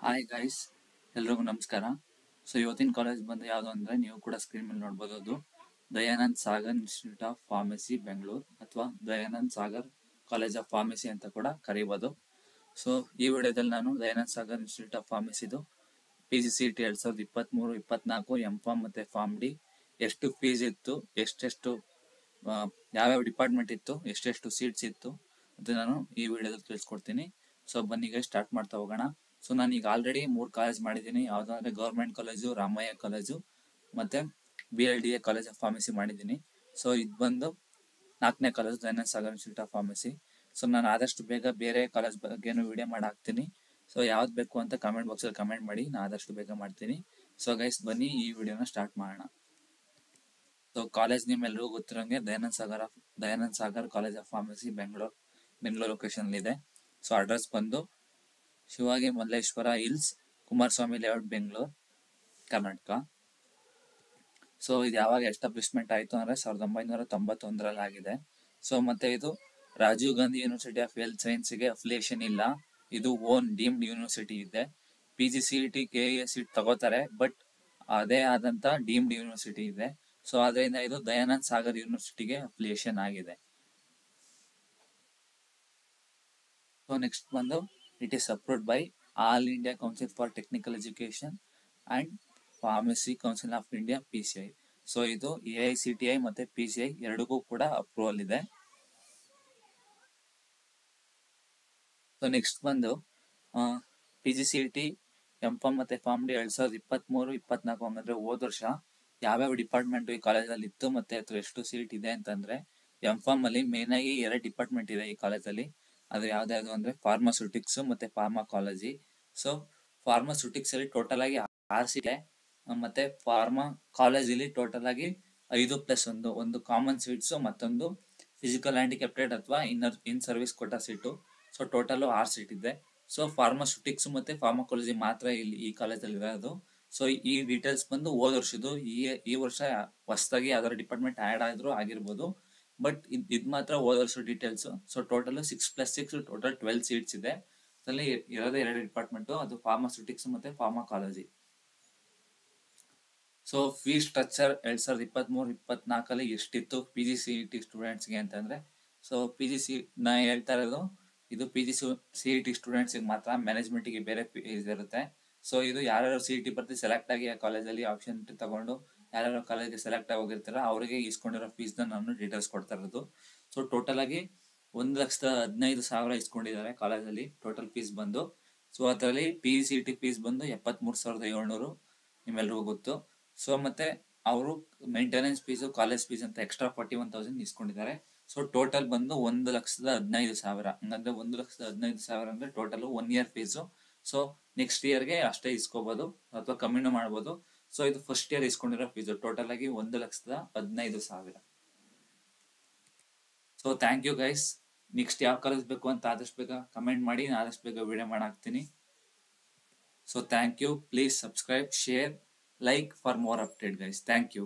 Hi guys, ಎಲ್ರಿಗೂ ನಮಸ್ಕಾರ. So ಇವತ್ತಿನ ಕಾಲೇಜ್ ಬಂದು ಯಾವುದು ಅಂದರೆ ನೀವು ಕೂಡ ಸ್ಕ್ರೀನ್ ಮೇಲೆ ನೋಡ್ಬೋದು. ಅದು Dayanand Sagar institute of pharmacy Bengaluru ಅಥವಾ Dayanand Sagar college of pharmacy ಅಂತ ಕೂಡ ಕರೀಬೋದು. ಸೊ ಈ ವಿಡಿಯೋದಲ್ಲಿ ನಾನು ದಯಾನಂದ್ ಸಾಗರ್ ಇನ್ಸ್ಟಿಟ್ಯೂಟ್ ಆಫ್ ಫಾರ್ಮಸಿದು PGCET 2023-24 M.Pharm ಮತ್ತು ಫಾರ್ಮ್ ಡಿ ಎಷ್ಟು ಫೀಸ್ ಇತ್ತು, ಎಷ್ಟೆಷ್ಟು ಯಾವ್ಯಾವ ಡಿಪಾರ್ಟ್ಮೆಂಟ್ ಇತ್ತು, ಎಷ್ಟೆಷ್ಟು ಸೀಟ್ಸ್ ಇತ್ತು ಅಂತ ನಾನು ಈ ವಿಡಿಯೋದಲ್ಲಿ ತಿಳಿಸ್ಕೊಡ್ತೀನಿ. ಸೊ ಬನ್ನಿಗೆ ಸ್ಟಾರ್ಟ್ ಮಾಡ್ತಾ ಹೋಗೋಣ. ಸೊ ನಾನು ಈಗ ಆಲ್ರೆಡಿ 3 ಕಾಲೇಜ್ ಮಾಡಿದ್ದೀನಿ. ಯಾವುದಂದ್ರೆ ಗೌರ್ಮೆಂಟ್ ಕಾಲೇಜು, ರಾಮಯ್ಯ ಕಾಲೇಜು ಮತ್ತು BLDA ಕಾಲೇಜ್ ಆಫ್ ಫಾರ್ಮಸಿ ಮಾಡಿದ್ದೀನಿ. ಸೊ ಇದು ಬಂದು 4ನೇ college Dayanand Sagar institute of pharmacy. So ನಾನು ಆದಷ್ಟು ಬೇಗ ಬೇರೆ ಕಾಲೇಜ್ ಬಗ್ಗೆನೂ ವಿಡಿಯೋ ಮಾಡಿ ಹಾಕ್ತೀನಿ. ಸೊ ಯಾವ್ದು ಬೇಕು ಅಂತ ಕಮೆಂಟ್ ಬಾಕ್ಸಲ್ಲಿ ಕಮೆಂಟ್ ಮಾಡಿ, ನಾನು ಆದಷ್ಟು ಬೇಗ ಮಾಡ್ತೀನಿ. ಸೊ ಗೈಸ್ ಬನ್ನಿ ಈ ವಿಡಿಯೋನ ಸ್ಟಾರ್ಟ್ ಮಾಡೋಣ. ಸೊ ಕಾಲೇಜ್ ನೇಮ್ ಎಲ್ರಿಗೂ ಗೊತ್ತಿರೋಂಗೆ Dayanand Sagar college of pharmacy Bengaluru location ಇದೆ. ಸೊ ಅಡ್ರೆಸ್ ಬಂದು Shivaji Malleshwara hills, Kumaraswamy layout, Bengaluru, Karnataka. So ಇದು ಯಾವಾಗ ಎಸ್ಟಾಬ್ಲಿಷ್ಮೆಂಟ್ ಆಯಿತು ಅಂದರೆ 1991ರಲ್ಲಿ ಆಗಿದೆ. ಸೊ ಮತ್ತೆ ಇದು Rajiv Gandhi university of health ಸೈನ್ಸ್ಗೆ ಅಫಿಲಿಯೇಷನ್ ಇಲ್ಲ. ಇದು ಓನ್ ಡೀಮ್ಡ್ ಯೂನಿವರ್ಸಿಟಿ ಇದೆ. PGCET KEA ಸೀಟ್ ತಗೋತಾರೆ, ಬಟ್ ಅದೇ ಆದಂತ ಡೀಮ್ಡ್ ಯೂನಿವರ್ಸಿಟಿ ಇದೆ. ಸೊ ಅದರಿಂದ ಇದು ದಯಾನಂದ್ ಸಾಗರ್ ಯೂನಿವರ್ಸಿಟಿಗೆ ಅಫಿಲಿಯೇಷನ್ ಆಗಿದೆ. ಸೊ ನೆಕ್ಸ್ಟ್ ಬಂದು it is approved by All India Council for Technical Education and Pharmacy Council of India PCI. So ಇದು AICTI ಮತ್ತೆ PCI ಎರಡಕ್ಕೂ ಕೂಡ ಅಪ್ರೂವಲ್ ಇದೆ. ಸೊ ನೆಕ್ಸ್ಟ್ ಬಂದು PGCET M.Pharm ಮತ್ತೆ ಫಾರ್ಮ್ ಡಿ 2023-24 ಹಂಗಂದ್ರೆ ಹೋದ ವರ್ಷ ಯಾವ್ಯಾವ ಡಿಪಾರ್ಟ್ಮೆಂಟ್ ಈ ಕಾಲೇಜಲ್ಲಿ ಇತ್ತು ಮತ್ತೆ ಎಷ್ಟು ಸೀಟ್ ಇದೆ ಅಂತಂದ್ರೆ, M.Pharm ಅಲ್ಲಿ ಮೇನ್ ಆಗಿ 2 ಡಿಪಾರ್ಟ್ಮೆಂಟ್ ಇದೆ ಈ ಕಾಲೇಜಲ್ಲಿ. ಅದು ಯಾವ್ದು ಅಂದ್ರೆ ಫಾರ್ಮಾಸ್ಯೂಟಿಕ್ಸ್ ಮತ್ತೆ ಫಾರ್ಮಾಕಾಲಜಿ. ಸೊ ಫಾರ್ಮಾಸ್ಯೂಟಿಕ್ಸ್ ಅಲ್ಲಿ ಟೋಟಲ್ ಆಗಿ 6 ಸೀಟ್ ಇದೆ, ಮತ್ತೆ ಫಾರ್ಮಾ ಕಾಲೇಜಲ್ಲಿ ಟೋಟಲ್ ಆಗಿ 5+1 ಒಂದು ಕಾಮನ್ ಸೀಟ್ಸ್, ಮತ್ತೊಂದು ಫಿಸಿಕಲ್ ಹ್ಯಾಂಡಿಕ್ಯಾಪ್ಟೆಡ್ ಅಥವಾ ಇನ್ ಸರ್ವಿಸ್ ಕೊಟ್ಟ ಸೀಟು. ಸೊ ಟೋಟಲ್ 6 ಸೀಟ್ ಇದೆ. ಸೊ ಫಾರ್ಮಾಸ್ಯೂಟಿಕ್ಸ್ ಮತ್ತೆ ಫಾರ್ಮಾಕಾಲಜಿ ಮಾತ್ರ ಇಲ್ಲಿ ಈ ಕಾಲೇಜಲ್ಲಿ ಇರೋದು. ಸೊ ಈ ಡೀಟೇಲ್ಸ್ ಬಂದು ಹೋದ ವರ್ಷದ್ದು. ಈ ವರ್ಷ ಹೊಸದಾಗಿ ಯಾವ್ದಾದ್ರು ಡಿಪಾರ್ಟ್ಮೆಂಟ್ ಆ್ಯಡ್ ಆದ್ರೂ ಆಗಿರ್ಬೋದು, ಬಟ್ ಇದು ಮಾತ್ರ ಹೋದ ವರ್ಷ details. So total 6+6 total 12 seats ಇದೆ. ಅದರಲ್ಲಿ ಇರೋದೇ 2 ಡಿಪಾರ್ಟ್ಮೆಂಟು, ಅದು ಫಾರ್ಮಾಸ್ಯೂಟಿಕ್ಸ್ ಮತ್ತೆ ಫಾರ್ಮಾಕಾಲಜಿ. ಸೊ ಫೀಸ್ ಸ್ಟ್ರಕ್ಚರ್ 2023-24 ಎಷ್ಟಿತ್ತು PGCET ಸ್ಟೂಡೆಂಟ್ಸ್ಗೆ ಅಂತಂದ್ರೆ, ಸೊ ನಾ ಹೇಳ್ತಾ ಇರೋದು ಇದು PGCET ಸ್ಟೂಡೆಂಟ್ಸ್ಗೆ ಮಾತ್ರ, ಮ್ಯಾನೇಜ್ಮೆಂಟ್ಗೆ ಬೇರೆ ಫೀಸ್ ಇರುತ್ತೆ. ಸೊ ಇದು ಯಾರ್ಯಾರು CET ಬರ್ತಿ ಸೆಲೆಕ್ಟ್ ಆಗಿ ಆ ಕಾಲೇಜಲ್ಲಿ ಆಪ್ಷನ್ ತಗೊಂಡು ಯಾರ್ಯಾರು ಕಾಲೇಜ್ಗೆ ಸೆಲೆಕ್ಟ್ ಆಗಿ ಹೋಗಿರ್ತಾರ ಅವರಿಗೆ ಇಸ್ಕೊಂಡಿರೋ ಫೀಸ್ನ ನಾನು ಡೀಟೇಲ್ಸ್ ಕೊಡ್ತಾ ಇರೋದು. ಸೊ ಟೋಟಲ್ ಆಗಿ 1,15,000 ಇಸ್ಕೊಂಡಿದ್ದಾರೆ ಕಾಲೇಜಲ್ಲಿ ಟೋಟಲ್ ಫೀಸ್ ಬಂದು. ಸೊ ಅದರಲ್ಲಿ PGCET ಫೀಸ್ ಬಂದು 73,700 ನಿಮ್ಮೆಲ್ರಿಗೂ ಗೊತ್ತು. ಸೊ ಮತ್ತೆ ಅವರು ಮೇಂಟೆನೆನ್ಸ್ ಫೀಸು, ಕಾಲೇಜ್ ಫೀಸ್ ಅಂತ ಎಕ್ಸ್ಟ್ರಾ 41,000 ಇಸ್ಕೊಂಡಿದ್ದಾರೆ. ಸೊ ಟೋಟಲ್ ಬಂದು 1,15,000. ಹಂಗಂದ್ರೆ 1,15,000 ಅಂದ್ರೆ total 1 year fees. So next ಇಯರ್ಗೆ ಅಷ್ಟೇ ಇಸ್ಕೋಬಹುದು ಅಥವಾ ಕಮ್ಮಿನೂ ಮಾಡ್ಬೋದು. ಸೊ ಇದು ಫಸ್ಟ್ ಇಯರ್ ಇಸ್ಕೊಂಡಿರೋ ಫೀಸು ಟೋಟಲ್ ಆಗಿ 1,15,000. So thank you guys. Next ಯಾವ ಕಾಲೇಜ್ ಬೇಕು ಅಂತ ಆದಷ್ಟು ಬೇಗ ಕಮೆಂಟ್ ಮಾಡಿ, ನಾನು ಆದಷ್ಟು ಬೇಗ ವಿಡಿಯೋ ಮಾಡಾಕ್ತೀನಿ. So thank you. Please subscribe, share, like for more update guys. Thank you.